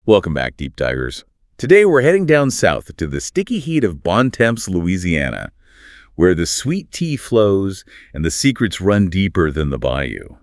Welcome back, Deep Divers. Today we're heading down south to the sticky heat of Bon Temps, Louisiana, where the sweet tea flows and the secrets run deeper than the bayou.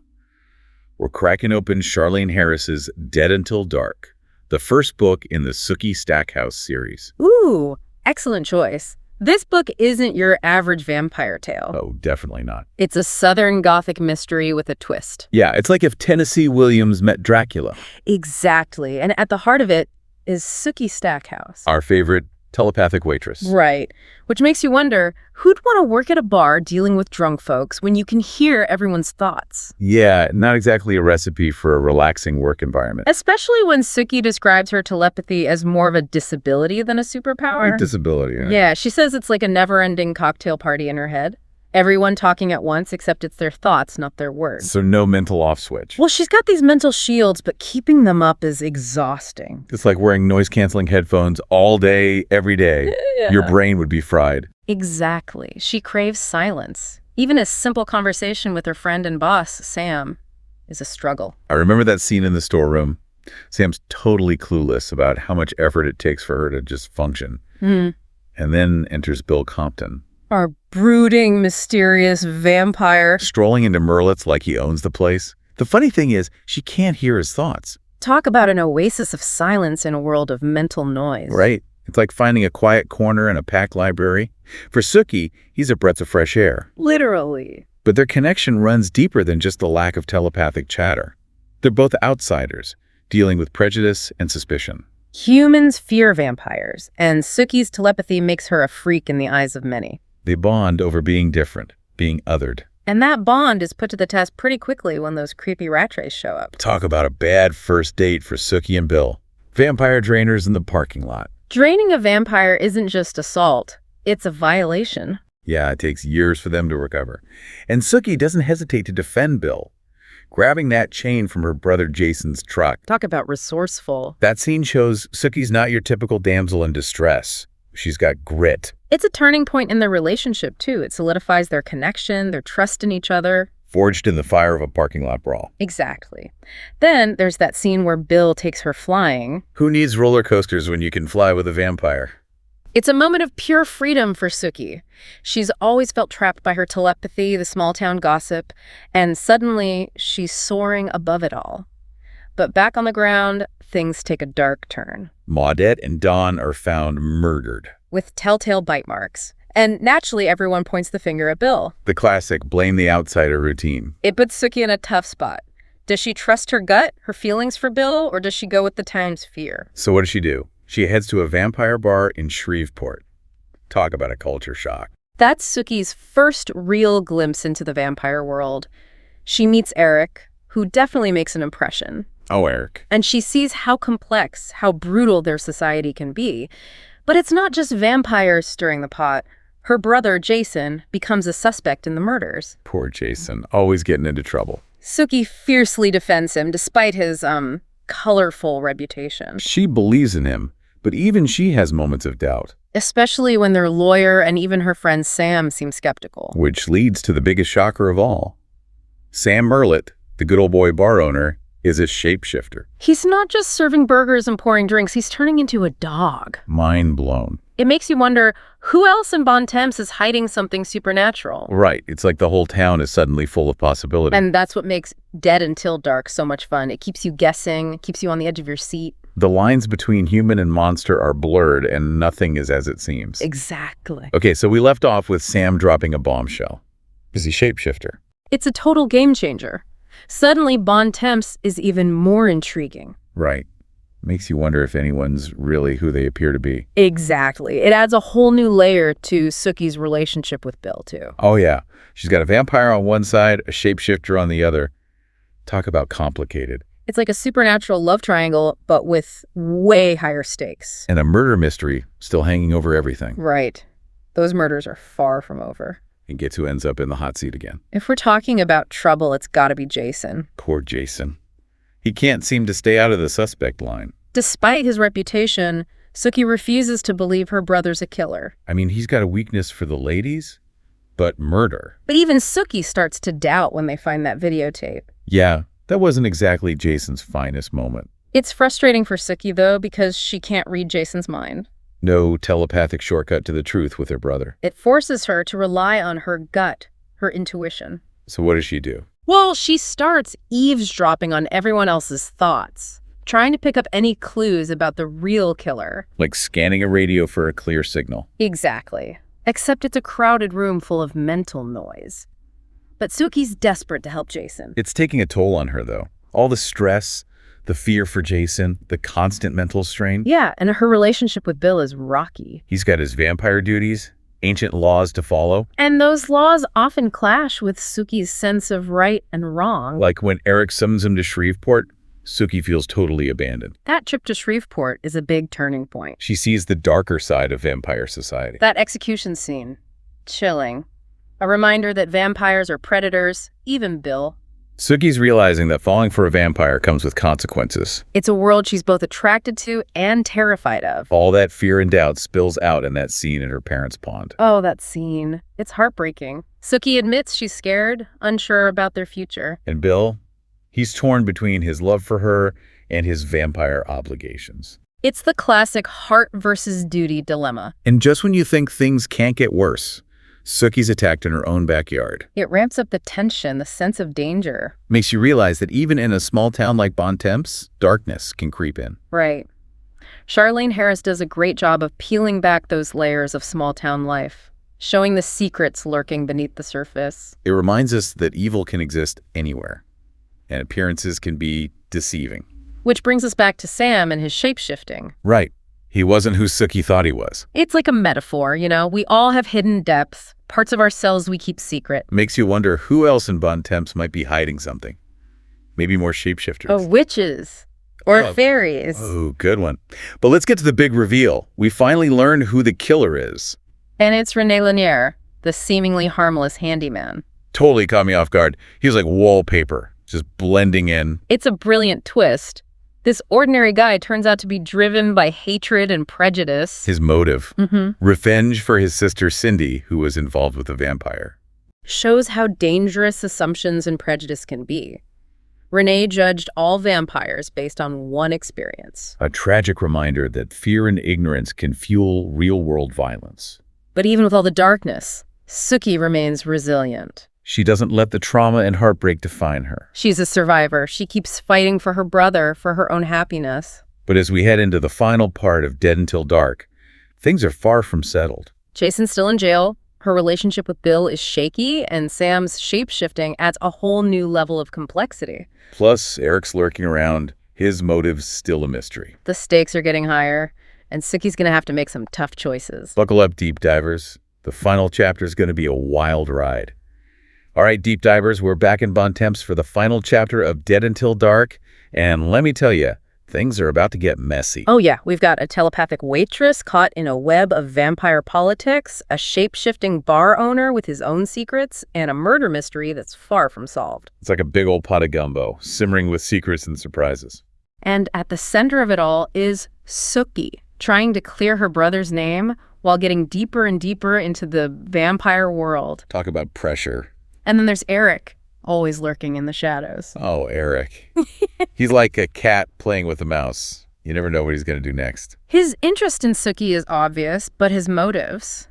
We're cracking open Charlene Harris's Dead Until Dark, the first book in the Sookie Stackhouse series. Ooh, excellent choice. This book isn't your average vampire tale. Oh, definitely not. It's a Southern Gothic mystery with a twist. Yeah, it's like if Tennessee Williams met Dracula. Exactly. And at the heart of it is Sookie Stackhouse. Our favorite telepathic waitress. Right. Which makes you wonder, who'd want to work at a bar dealing with drunk folks when you can hear everyone's thoughts? Yeah, not exactly a recipe for a relaxing work environment. Especially when Sookie describes her telepathy as more of a disability than a superpower. Disability. Yeah, she says it's like a never-ending cocktail party in her head. Everyone talking at once, except it's their thoughts, not their words. So no mental off switch. Well, she's got these mental shields, but keeping them up is exhausting. It's like wearing noise-canceling headphones all day, every day. Yeah. Your brain would be fried. Exactly. She craves silence. Even a simple conversation with her friend and boss, Sam, is a struggle. I remember that scene in the storeroom. Sam's totally clueless about how much effort it takes for her to just function. And then enters Bill Compton. Our brooding, mysterious vampire. Strolling into Merlitz like he owns the place. The funny thing is, she can't hear his thoughts. Talk about an oasis of silence in a world of mental noise. Right. It's like finding a quiet corner in a packed library. For Sookie, he's a breath of fresh air. Literally. But their connection runs deeper than just the lack of telepathic chatter. They're both outsiders, dealing with prejudice and suspicion. Humans fear vampires, and Sookie's telepathy makes her a freak in the eyes of many. They bond over being different, being othered. And that bond is put to the test pretty quickly when those creepy rat rays show up. Talk about a bad first date for Sookie and Bill. Vampire drainers in the parking lot. Draining a vampire isn't just assault. It's a violation. Yeah, it takes years for them to recover. And Sookie doesn't hesitate to defend Bill, grabbing that chain from her brother Jason's truck. Talk about resourceful. That scene shows Sookie's not your typical damsel in distress. She's got grit. It's a turning point in their relationship, too. It solidifies their connection, their trust in each other. Forged in the fire of a parking lot brawl. Exactly. Then there's that scene where Bill takes her flying. Who needs roller coasters when you can fly with a vampire? It's a moment of pure freedom for Sookie. She's always felt trapped by her telepathy, the small-town gossip, and suddenly she's soaring above it all. But back on the ground, things take a dark turn. Maudette and Dawn are found murdered. With telltale bite marks. And naturally, everyone points the finger at Bill. The classic blame the outsider routine. It puts Sookie in a tough spot. Does she trust her gut, her feelings for Bill, or does she go with the time's fear? So what does she do? She heads to a vampire bar in Shreveport. Talk about a culture shock. That's Sookie's first real glimpse into the vampire world. She meets Eric, who definitely makes an impression. Oh, Eric. And she sees how complex, how brutal their society can be. But it's not just vampires stirring the pot. Her brother, Jason, becomes a suspect in the murders. Poor Jason, always getting into trouble. Sookie fiercely defends him despite his, colorful reputation. She believes in him, but even she has moments of doubt. Especially when their lawyer and even her friend Sam seem skeptical. Which leads to the biggest shocker of all. Sam Merlett, the good old boy bar owner, is a shapeshifter. He's not just serving burgers and pouring drinks, he's turning into a dog. Mind blown. It makes you wonder, who else in Bon Temps is hiding something supernatural? Right. It's like the whole town is suddenly full of possibility. And that's what makes Dead Until Dark so much fun. It keeps you guessing, keeps you on the edge of your seat. The lines between human and monster are blurred and nothing is as it seems. Exactly. Okay, so we left off with Sam dropping a bombshell. Is he shapeshifter? It's a total game changer. Suddenly, Bon Temps is even more intriguing. Right. Makes you wonder if anyone's really who they appear to be. Exactly. It adds a whole new layer to Sookie's relationship with Bill, too. Oh, yeah. She's got a vampire on one side, a shapeshifter on the other. Talk about complicated. It's like a supernatural love triangle, but with way higher stakes. And a murder mystery still hanging over everything. Right. Those murders are far from over. And gets who ends up in the hot seat again. If we're talking about trouble, it's gotta be Jason. Poor Jason. He can't seem to stay out of the suspect line. Despite his reputation, Sookie refuses to believe her brother's a killer. I mean, he's got a weakness for the ladies, but murder. But even Sookie starts to doubt when they find that videotape. Yeah, that wasn't exactly Jason's finest moment. It's frustrating for Sookie, though, because she can't read Jason's mind. No telepathic shortcut to the truth with her brother. It forces her to rely on her gut, her intuition. So what does she do? Well, she starts eavesdropping on everyone else's thoughts, trying to pick up any clues about the real killer. Like scanning a radio for a clear signal. Exactly. Except it's a crowded room full of mental noise. But Sookie's desperate to help Jason. It's taking a toll on her, though. All the stress, the fear for Jason, the constant mental strain. Yeah, and her relationship with Bill is rocky. He's got his vampire duties, ancient laws to follow. And those laws often clash with Sookie's sense of right and wrong. Like when Eric summons him to Shreveport, Sookie feels totally abandoned. That trip to Shreveport is a big turning point. She sees the darker side of vampire society. That execution scene, chilling. A reminder that vampires are predators, even Bill. Sookie's realizing that falling for a vampire comes with consequences. It's a world she's both attracted to and terrified of. All that fear and doubt spills out in that scene in her parents' pond. Oh, that scene. It's heartbreaking. Sookie admits she's scared, unsure about their future. And Bill? He's torn between his love for her and his vampire obligations. It's the classic heart versus duty dilemma. And just when you think things can't get worse, Sookie's attacked in her own backyard. It ramps up the tension, the sense of danger. Makes you realize that even in a small town like Bon Temps, darkness can creep in. Right. Charlaine Harris does a great job of peeling back those layers of small-town life, showing the secrets lurking beneath the surface. It reminds us that evil can exist anywhere, and appearances can be deceiving. Which brings us back to Sam and his shape-shifting. Right. He wasn't who Sookie thought he was. It's like a metaphor, you know? We all have hidden depths, parts of ourselves we keep secret. Makes you wonder who else in Bon Temps might be hiding something. Maybe more shapeshifters. Oh, witches. Or fairies. Oh, good one. But let's get to the big reveal. We finally learn who the killer is. And it's René Lanier, the seemingly harmless handyman. Totally caught me off guard. He was like wallpaper, just blending in. It's a brilliant twist. This ordinary guy turns out to be driven by hatred and prejudice. His motive, revenge for his sister Cindy, who was involved with a vampire. Shows how dangerous assumptions and prejudice can be. René judged all vampires based on one experience. A tragic reminder that fear and ignorance can fuel real-world violence. But even with all the darkness, Sookie remains resilient. She doesn't let the trauma and heartbreak define her. She's a survivor. She keeps fighting for her brother, for her own happiness. But as we head into the final part of Dead Until Dark, things are far from settled. Jason's still in jail. Her relationship with Bill is shaky, and Sam's shape-shifting adds a whole new level of complexity. Plus, Eric's lurking around. His motive's still a mystery. The stakes are getting higher, and Sookie's going to have to make some tough choices. Buckle up, deep divers. The final chapter is going to be a wild ride. All right, deep divers, we're back in Bon Temps for the final chapter of Dead Until Dark, and let me tell you, things are about to get messy. Oh yeah, we've got a telepathic waitress caught in a web of vampire politics, a shape-shifting bar owner with his own secrets, and a murder mystery that's far from solved. It's like a big old pot of gumbo, simmering with secrets and surprises. And at the center of it all is Sookie, trying to clear her brother's name while getting deeper and deeper into the vampire world. Talk about pressure. And then there's Eric, always lurking in the shadows. Oh, Eric. He's like a cat playing with a mouse. You never know what he's going to do next. His interest in Sookie is obvious, but his motives,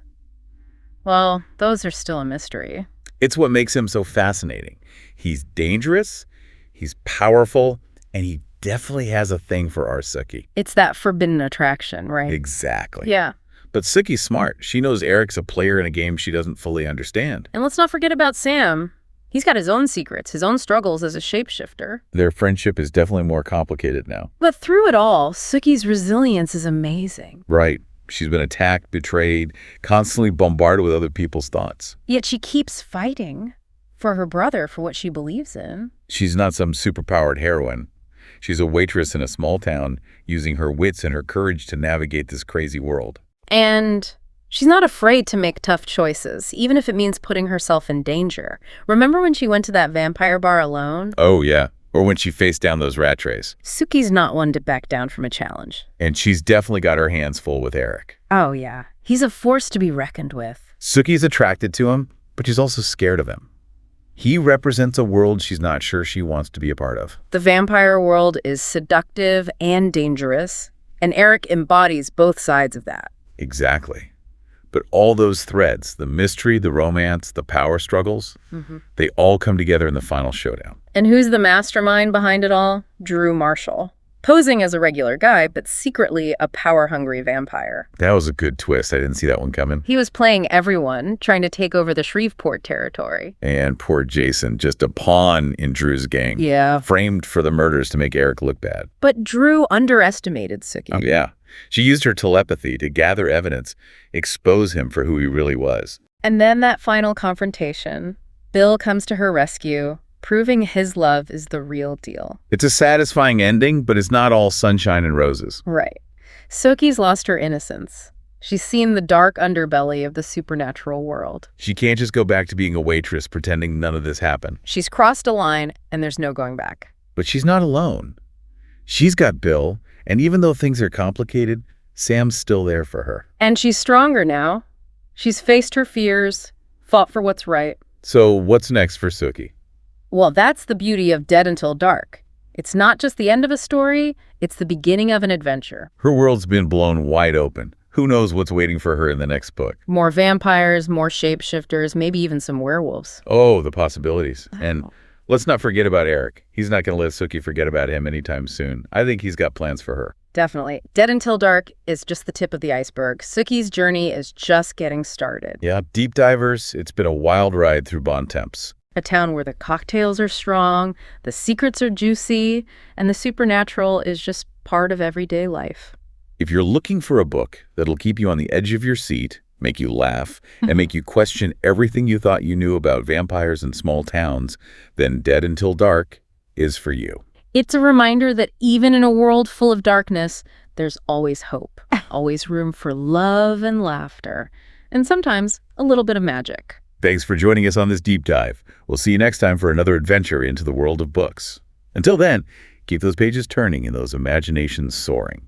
well, those are still a mystery. It's what makes him so fascinating. He's dangerous, he's powerful, and he definitely has a thing for our Sookie. It's that forbidden attraction, right? Exactly. Yeah. But Sookie's smart. She knows Eric's a player in a game she doesn't fully understand. And let's not forget about Sam. He's got his own secrets, his own struggles as a shapeshifter. Their friendship is definitely more complicated now. But through it all, Sookie's resilience is amazing. Right. She's been attacked, betrayed, constantly bombarded with other people's thoughts. Yet she keeps fighting for her brother, for what she believes in. She's not some superpowered heroine. She's a waitress in a small town, using her wits and her courage to navigate this crazy world. And she's not afraid to make tough choices, even if it means putting herself in danger. Remember when she went to that vampire bar alone? Oh, yeah. Or when she faced down those rat trays. Sookie's not one to back down from a challenge. And she's definitely got her hands full with Eric. Oh, yeah. He's a force to be reckoned with. Sookie's attracted to him, but she's also scared of him. He represents a world she's not sure she wants to be a part of. The vampire world is seductive and dangerous, and Eric embodies both sides of that. Exactly. But all those threads, the mystery, the romance, the power struggles, they all come together in the final showdown. And who's the mastermind behind it all? Drew Marshall. Posing as a regular guy, but secretly a power-hungry vampire. That was a good twist. I didn't see that one coming. He was playing everyone, trying to take over the Shreveport territory. And poor Jason, just a pawn in Drew's gang. Yeah. Framed for the murders to make Eric look bad. But Drew underestimated Sookie. Oh, yeah. She used her telepathy to gather evidence, expose him for who he really was. And then that final confrontation. Bill comes to her rescue, proving his love is the real deal. It's a satisfying ending, but it's not all sunshine and roses. Right. Sookie's lost her innocence. She's seen the dark underbelly of the supernatural world. She can't just go back to being a waitress pretending none of this happened. She's crossed a line, and there's no going back. But she's not alone. She's got Bill, and even though things are complicated, Sam's still there for her. And she's stronger now. She's faced her fears, fought for what's right. So what's next for Sookie? Well, that's the beauty of Dead Until Dark. It's not just the end of a story, it's the beginning of an adventure. Her world's been blown wide open. Who knows what's waiting for her in the next book? More vampires, more shapeshifters, maybe even some werewolves. Oh, the possibilities. And let's not forget about Eric. He's not going to let Sookie forget about him anytime soon. I think he's got plans for her. Definitely. Dead Until Dark is just the tip of the iceberg. Sookie's journey is just getting started. Yeah, deep divers, it's been a wild ride through Bon Temps. A town where the cocktails are strong, the secrets are juicy, and the supernatural is just part of everyday life. If you're looking for a book that'll keep you on the edge of your seat, make you laugh, and make you question everything you thought you knew about vampires and small towns, then Dead Until Dark is for you. It's a reminder that even in a world full of darkness, there's always hope, always room for love and laughter, and sometimes a little bit of magic. Thanks for joining us on this deep dive. We'll see you next time for another adventure into the world of books. Until then, keep those pages turning and those imaginations soaring.